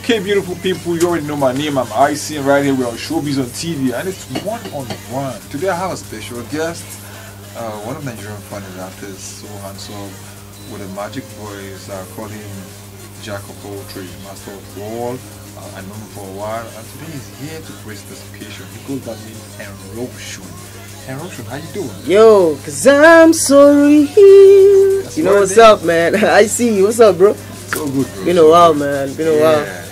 Okay, beautiful people, you already know my name. I'm IC, and right here we are on Show Biz OnTv, and it's one-on-one. Today I have a special guest, one of Nigerian funny rappers, so handsome, with the magic voice. Call him Jack of all trades, master of all. I know him for a while, and today he's here to grace this occasion. He goes by the name Henrotion. Henrotion, how you doing? Yo, cause I'm so real. You know what's up, man? I see you. What's up, bro? So good, bro. Been a while, man. Been a while.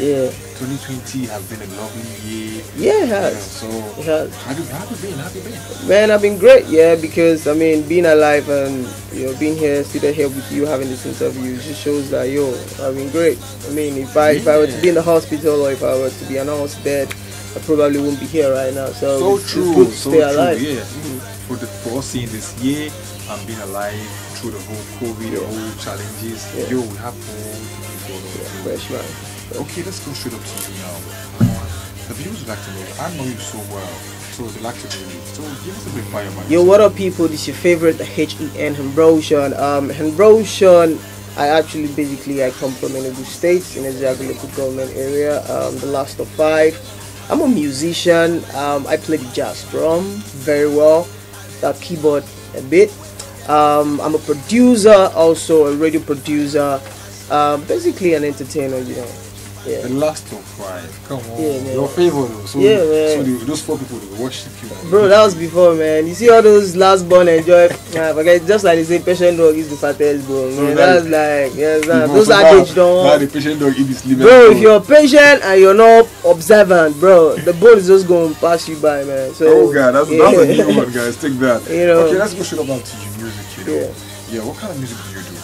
Yeah. 2020 has been a lovely year. Yeah, it has. So, it has. How have you been? Man, I've been great, yeah, because, I mean, being alive and, you know, being here, sitting here with you, having this interview, just shows that, yo, I've been great. I mean, if I were to be in the hospital or if I were to be announced dead, I probably wouldn't be here right now. So it's true. good to stay alive. Yeah. For us seeing this year and being alive through the whole COVID, the whole challenges, yo, we have all to be fresh, man. Okay, let's go straight up to you now. The viewers would like to know. I know you so well, so they like to know you. So give us a bit of fire, man. Yo, what up, people? This is your favorite HEN Henrotion. Henrotion. I come from Enugu State in a local government area. The last of 5. I'm a musician. I play the jazz drum very well. Keyboard a bit. I'm a producer, also a radio producer. Basically an entertainer, you know. Yeah. The last of 5. Come on. Yeah, man. Your favorite. So, yeah, man. So those 4 people that worship you. Bro, that was before, man. You see all those last born enjoy. Forget, just like they say, patient dog is the fattest, bro. Man, that's like, those adage don't. Now the patient dog eat his liver. Bro, if you're patient and you're not observant, bro, the bone is just going to pass you by, man. So, oh God, that's a new one, guys. Take that. You know, okay, let's go straight up to your music. You know. Yeah. What kind of music do you do?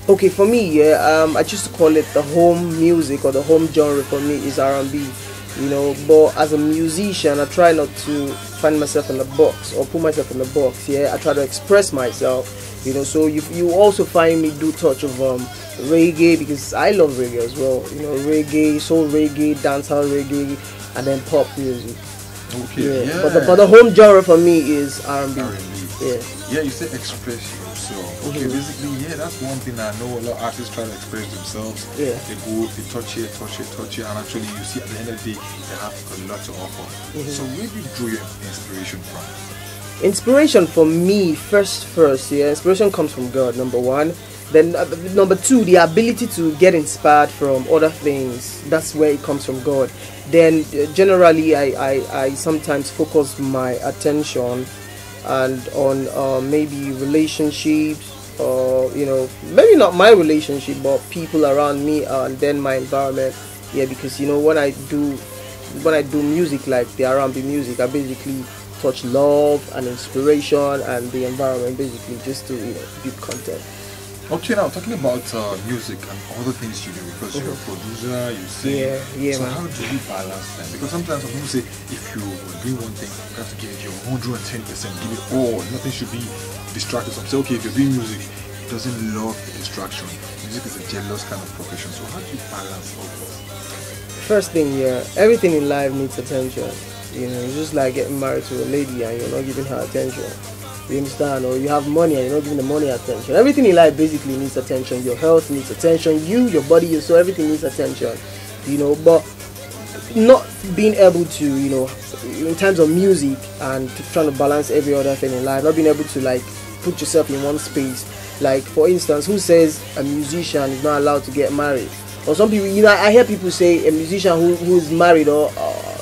Okay, for me, I choose to call it the home music, or the home genre for me is R&B, you know. But as a musician, I try not to find myself in the box or put myself in the box. Yeah, I try to express myself, you know. So you also find me do touch of reggae, because I love reggae as well. You know, reggae, soul reggae, dancehall reggae, and then pop music. Okay, yeah. But the home genre for me is R&B. Yeah, you say express yourself. Okay, basically, that's one thing I know a lot of artists try to express themselves. Yeah. They go, they touch here, and actually you see at the end of the day, they have a lot to offer. So where do you draw your inspiration from? Inspiration for me, first, inspiration comes from God, number 1. Then number 2, the ability to get inspired from other things. That's where it comes from God. Then generally, I sometimes focus my attention and on maybe relationships, or you know, maybe not my relationship, but people around me, and then my environment. Yeah, because you know, when I do music like the R&B music, I basically touch love and inspiration and the environment, basically, just to, you know, build content. Okay, now talking about music and other things you do, because you're a producer, you sing. Yeah, so man. how do you balance that? Because sometimes some people say, if you do one thing, you have to give it your 110%, give it all. Nothing should be distracted. Some say, okay, if you're doing music, it doesn't love the distraction. Music is a jealous kind of profession. So how do you balance all this? First thing, everything in life needs attention. You know, it's just like getting married to a lady and you're not giving her attention. You understand? Or you have money and you're not giving the money attention. Everything in life basically needs attention. Your health needs attention. Your body, your soul, everything needs attention. You know, but not being able to, you know, in terms of music and trying to balance every other thing in life, not being able to like put yourself in one space. Like, for instance, who says a musician is not allowed to get married? Or some people, you know, I hear people say a musician who is married, or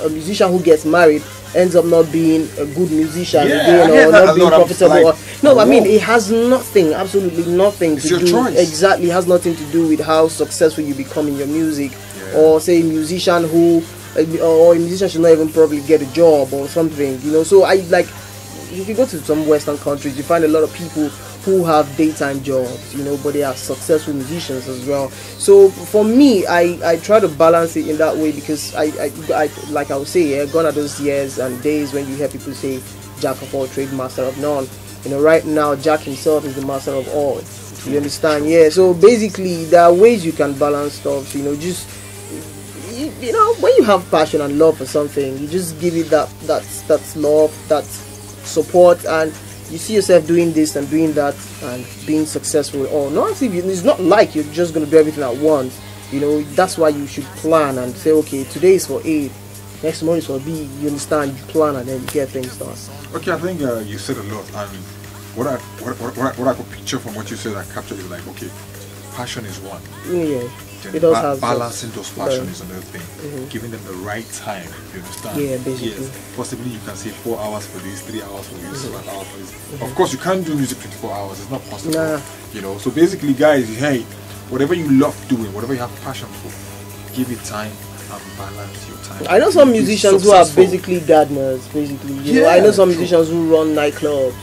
a musician who gets married ends up not being a good musician again, or not being profitable. Like, no, I mean, it has nothing, absolutely nothing to do. Choice. Exactly, it has nothing to do with how successful you become in your music, or say a musician or a musician should not even probably get a job or something. You know, so I like, if you go to some Western countries, you find a lot of people who have daytime jobs, you know, but they are successful musicians as well. So for me, I try to balance it in that way, because I like I would say, gone are those years and days when you hear people say Jack of all trades, master of none. You know, right now Jack himself is the master of all. You understand? Yeah. So basically, there are ways you can balance stuff. You know, just you know, when you have passion and love for something, you just give it that love, that support, and you see yourself doing this and doing that and being successful. Or not, it's not like you're just going to do everything at once. You know, that's why you should plan and say, okay, today is for A, next month is for B. You understand? You plan and then you get things done. Okay, I think you said a lot, and what I could picture from what you said, I captured is like, okay, passion is one. Yeah. Then It does have balancing those passion yeah. is another thing. Giving them the right time. You understand? Yeah, basically. Yes. Possibly you can say 4 hours for this, 3 hours for this, 1 hour for this. Of course, you can't do music 24 hours. It's not possible. Nah. You know. So basically, guys, hey, whatever you love doing, whatever you have passion for, give it time and balance your time. I know some musicians who are basically gardeners, basically. You know, I know some musicians who run nightclubs,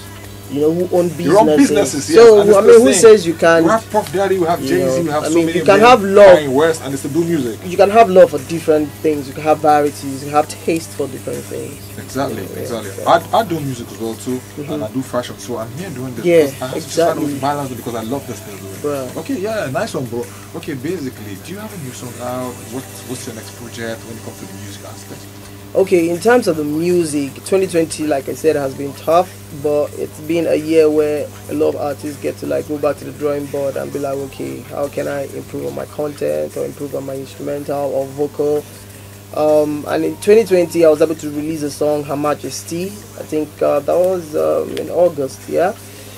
you know, who own businesses. You run businesses, so yes. I mean, who says you can? You have Puff Daddy, you have Jay-Z, you have so many. You can have love in West and they still do music. You can have love for different things. You can have varieties. You can have taste for different things. Exactly, Yeah, exactly. yeah. I do music as well too, and I do fashion. So I'm here doing this. Yeah, because I have exactly. to balance it because I love this thing. Right. Okay, yeah, nice one, bro. Okay, basically, do you have a new song out? What's your next project when it comes to the music aspect? Okay, in terms of the music, 2020, like I said, has been tough, but it's been a year where a lot of artists get to like go back to the drawing board and be like, okay, how can I improve on my content or improve on my instrumental or vocal? And in 2020, I was able to release a song, Her Majesty. I think that was in August, yeah.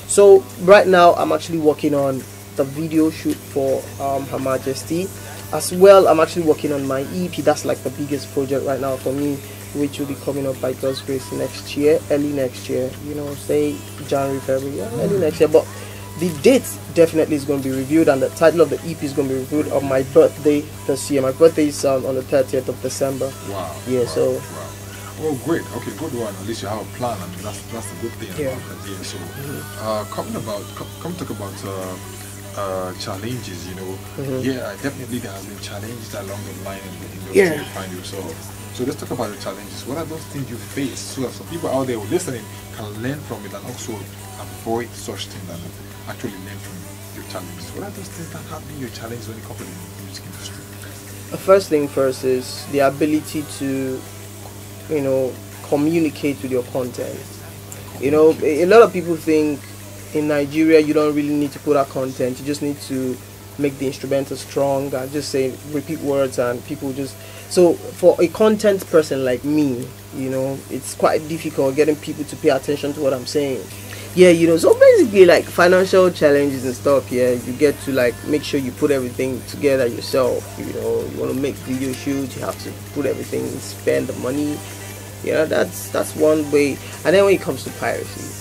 So right now, I'm actually working on the video shoot for Her Majesty. As well, I'm actually working on my EP. That's like the biggest project right now for me, which will be coming up by God's grace next year, early next year. You know, say January, February, yeah, early next year. But the date definitely is going to be reviewed, and the title of the EP is going to be reviewed on my birthday this year. My birthday is on the 30th of December. Wow. Yeah. Wow, So. Wow. Oh, great. Okay, good one. At least you have a plan, and that's a good thing Yeah. about that. Yeah. So, come talk about challenges. You know, yeah, definitely there has been challenges along the line in the industry you find yourself. So let's talk about the challenges. What are those things you face so that some people out there who are listening can learn from it and also avoid such things and actually learn from your challenges? What are those things that have been your challenges when it comes to the music industry? The first thing first is the ability to, you know, communicate with your content. You know, a lot of people think in Nigeria you don't really need to put out content. You just need to make the instrumental strong and just say repeat words and people just. So for a content person like me, you know, it's quite difficult getting people to pay attention to what I'm saying. Yeah, you know, so basically like financial challenges and stuff. Yeah, you get to like make sure you put everything together yourself. You know, you want to make video shoots, you have to put everything, spend the money. You know, that's one way. And then when it comes to piracy,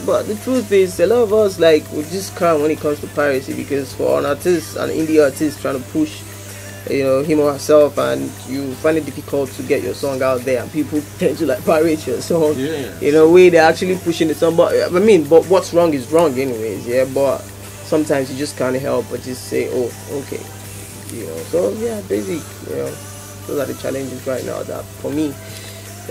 but the truth is, a lot of us like we just cry when it comes to piracy, because for an artist, an indie artist trying to push, you know, him or herself, and you find it difficult to get your song out there, and people tend to like pirate your song. Yeah. In a way, they're actually pushing the song. But I mean, but what's wrong is wrong, anyways. Yeah, but sometimes you just can't help but just say, oh, okay, you know. So yeah, basic, you know, those are the challenges right now that for me,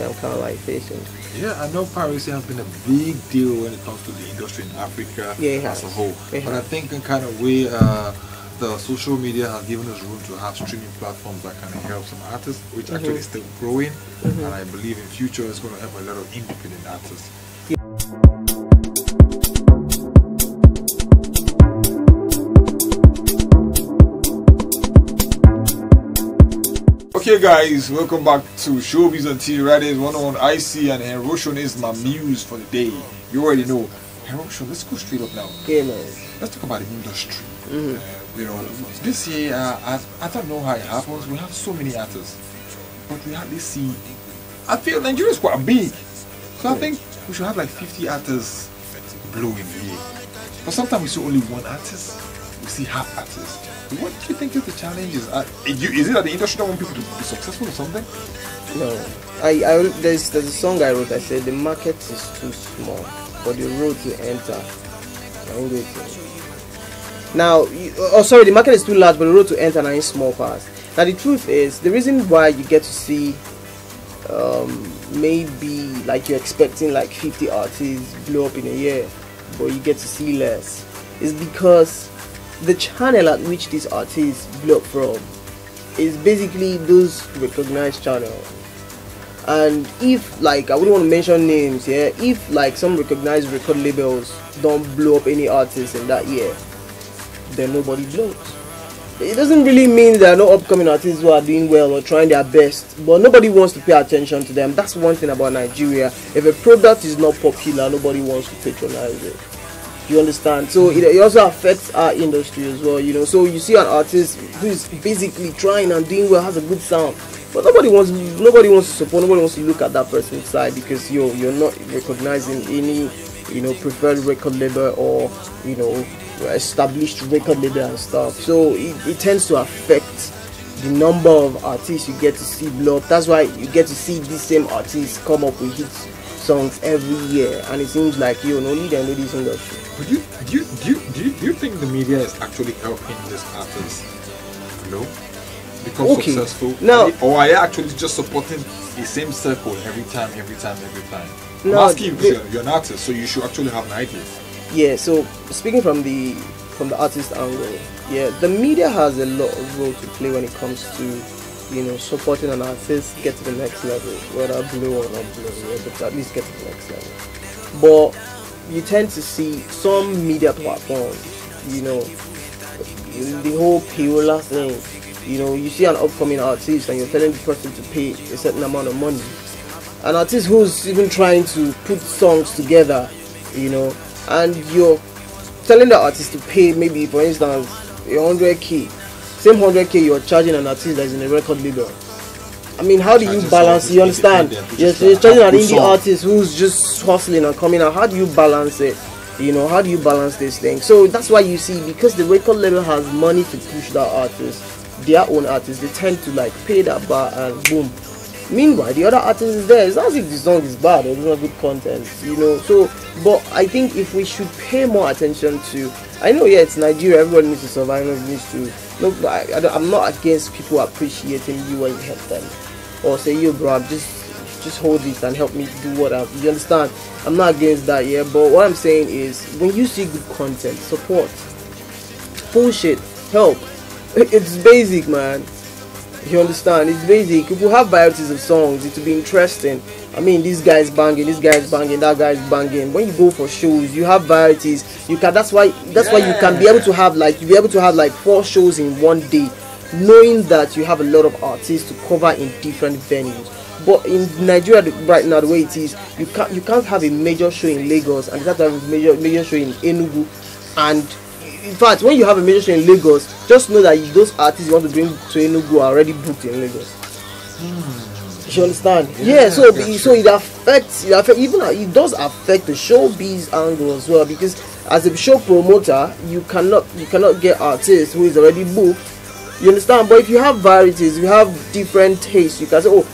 I'm kind of like facing. Yeah, I know piracy has been a big deal when it comes to the industry in Africa as a whole. But I think in kind of way, the social media has given us room to have streaming platforms that can help some artists, which actually is still growing. And I believe in future it's going to help a lot of independent artists. Okay guys, welcome back to Show Biz OnTv. Right, is one on IC and Henrotion is my muse for the day. You already know. Henrotion, let's go straight up now. Yeah, man. Let's talk about the industry. You know, this year, I don't know how it happens. We have so many artists, but we hardly see. I feel Nigeria is quite big, so I think we should have like 50 artists blowing here. But sometimes we see only one artist. We see half artists. What do you think is the challenges? Is it that the industry don't want people to be successful or something? No, there's a song I wrote. I said the market is too small for the road to enter. Now, the market is too large, but the road to enter are in small parts. Now, the truth is, the reason why you get to see, maybe like you're expecting like 50 artists blow up in a year, but you get to see less, is because the channel at which these artists blow up from is basically those recognized channels. And if like I wouldn't want to mention names, yeah, if like some recognized record labels don't blow up any artists in that year, then nobody blows. it doesn't really mean there are no upcoming artists who are doing well or trying their best, but nobody wants to pay attention to them. That's one thing about Nigeria. If a product is not popular, nobody wants to patronize it. You understand? So it also affects our industry as well, you know. So you see an artist who is basically trying and doing well, has a good sound, but nobody wants to support, nobody wants to look at that person's side because you're not recognizing any, you know, preferred record label or, you know, established record label and stuff. So it tends to affect the number of artists you get to see blow up. That's why you get to see these same artists come up with hit songs every year, and it seems like only they know this industry. But do you think the media is actually helping this artist, become successful? Now, or are you actually just supporting the same circle every time? I'm asking you because you're an artist, so you should actually have an idea. Yeah. So speaking from the artist angle, yeah, the media has a lot of role to play when it comes to, you know, supporting an artist get to the next level, whether blow or not blow, yeah, but at least get to the next level. But you tend to see some media platforms, you know, the whole payola thing. You know, you see an upcoming artist and you're telling the person to pay a certain amount of money. An artist who's even trying to put songs together, you know, and you're telling the artist to pay maybe, for instance, 100k. Same 100k you're charging an artist that's in a record label. I mean, how do you balance? You understand? Yes, you're charging an indie artist who's just hustling and coming out. How do you balance it? You know, how do you balance this thing? So that's why you see, because the record label has money to push that artist, their own artist, they tend to like pay that bar and boom. Meanwhile, the other artist is there. It's not as if the song is bad or it's not good content, you know. So, but I think if we should pay more attention to, I know, yeah, it's Nigeria. Everybody needs to survive. Everybody needs to. No, I'm not against people appreciating you when you help them, or say, yo, bro, just hold this and help me do what you understand. I'm not against that, yeah. But what I'm saying is, when you see good content, support, bullshit, help. It's basic, man. You understand? It's basic. If you have varieties of songs, it will be interesting. I mean, this guy's banging, that guy's banging. When you go for shows, you have varieties. You can. That's why you can be able to have like 4 shows in one day, knowing that you have a lot of artists to cover in different venues. But in Nigeria right now, the way it is, you can't have a major show in Lagos and you have to have a major show in Enugu. And in fact, when you have a major show in Lagos, just know that those artists you want to bring to Enugu are already booked in Lagos. You understand? Yeah. So it affects even it does affect the showbiz angle as well, because as a show promoter, you cannot get artists who is already booked. You understand? But if you have varieties, you have different tastes, you can say, oh,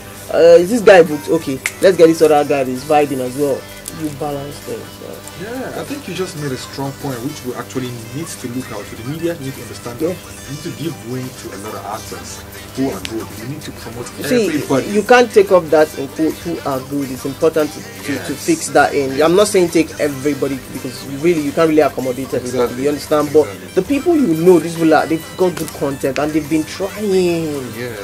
is this guy booked? Okay, let's get this other guy that's vibing as well. You balance things. Yeah, I think you just made a strong point, which we actually need to look out. So the media need to understand that you need to give way to a lot of artists who are good. You need to promote everybody. You can't take off that in quotes who are good. It's important to fix that in. I'm not saying take everybody, because really you can't really accommodate everybody. Exactly. You understand? But the people you know, these people they've got good content and they've been trying. Yeah.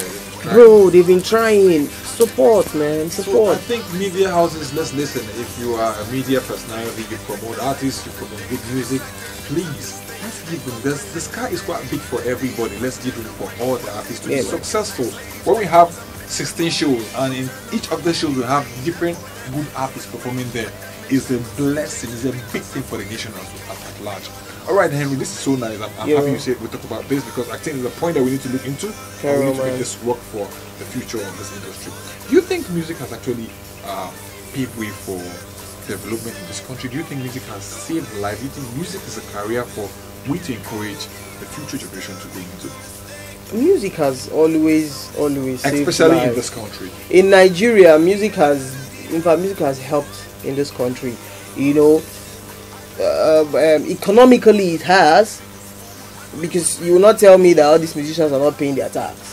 Bro, they've been trying. Support, man. Support. So I think media houses, let's listen. If you are a media personality, you promote artists, you promote good music, please, let's give them this. The sky is quite big for everybody. Let's give them for all the artists to be successful. When we have 16 shows, and in each of the shows we have different good artists performing there, is a blessing. It's a big thing for the nation at large. Alright, Henry, this is so nice. I'm happy you said we talk about this, because I think it's a point that we need to look into. And we need to make this work for the future of this industry. Do you think music has actually paved way for development in this country? Do you think music has saved life? Do you think music is a career for we to encourage the future generation to go into? Music has always saved especially life. In this country. In Nigeria, music has helped in this country. You know, economically it has, because you will not tell me that all these musicians are not paying their tax.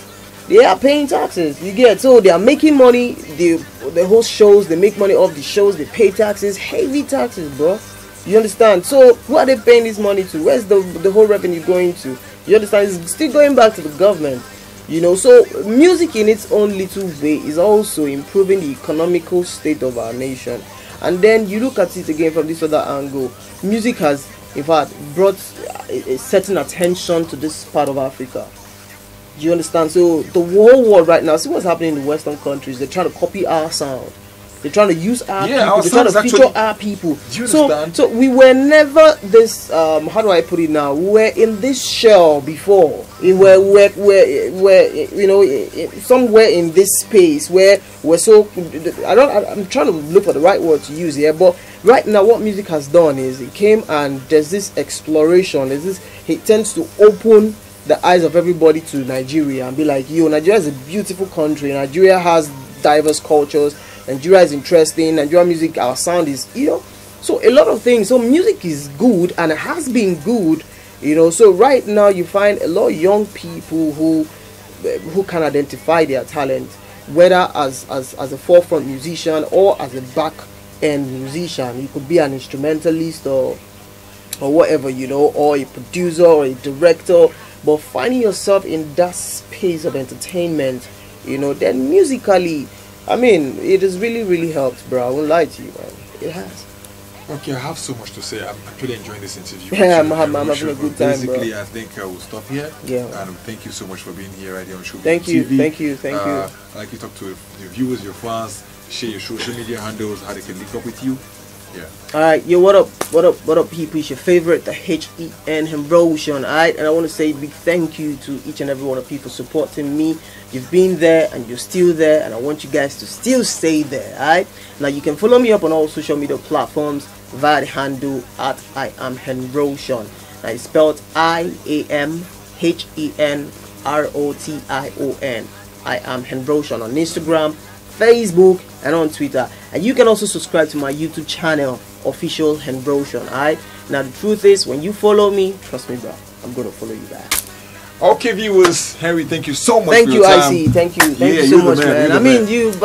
They are paying taxes, you get. So they are making money, they host shows, they make money off the shows, they pay taxes, heavy taxes, bro. You understand? So who are they paying this money to? Where's the whole revenue going to? You understand? It's still going back to the government. You know, so music in its own little way is also improving the economical state of our nation. And then you look at it again from this other angle. Music has, in fact, brought a certain attention to this part of Africa. Do you understand? So the whole world right now, see what's happening in the Western countries. They're trying to copy our sound. They're trying to use our people. They're trying to feature our people. Do you understand? So we were never this. How do I put it now? We were in this shell before. We're you know, somewhere in this space where we're so. I'm trying to look for the right word to use here, but right now what music has done is it came and there's this exploration. It tends to open the eyes of everybody to Nigeria and be like, yo, Nigeria is a beautiful country. Nigeria has diverse cultures. Nigeria is interesting. Nigeria music, our sound is, you know, so a lot of things. So music is good and it has been good, you know. So right now you find a lot of young people who can identify their talent, whether as a forefront musician or as a back end musician. You could be an instrumentalist or whatever, you know, or a producer or a director. But finding yourself in that space of entertainment, you know, then musically, I mean, it has really helped, bro. I won't lie to you, man. It has. Okay, I have so much to say. I'm actually enjoying this interview. Yeah, I'm having a good time, basically, bro. I think I will stop here. Yeah. And thank you so much for being here right here on Show Biz Thank you, OnTv. thank you. I'd like you to talk to your viewers, your fans, share your social media handles, how they can link up with you. Yeah. Alright, yo, what up, people? It's your favorite, the HEN Henrotion. Alright, and I want to say a big thank you to each and every one of people supporting me. You've been there and you're still there, and I want you guys to still stay there. Alright, now you can follow me up on all social media platforms via the handle at I am Henrotion. Now it's spelled IAMHENROTION. I am Henrotion on Instagram, Facebook, and on Twitter. And you can also subscribe to my YouTube channel, Official Henrotion. Alright, now the truth is, when you follow me, trust me, bro, I'm gonna follow you back. Okay, viewers, Henry, thank you so much. Thank for you, your time. IC. Thank you so much, man. I mean, we've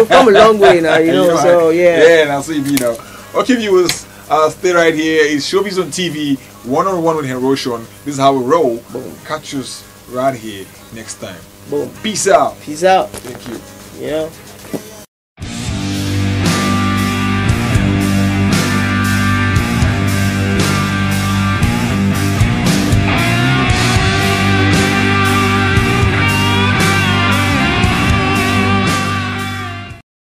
come a long way now, you know. So yeah. Yeah, and I'll see you now. Okay, viewers, stay right here. It's Show Biz OnTv, one-on-one with Henrotion. This is how we roll. Boom. Catch us right here next time. Boom. Peace out. Peace out. Thank you. Yeah.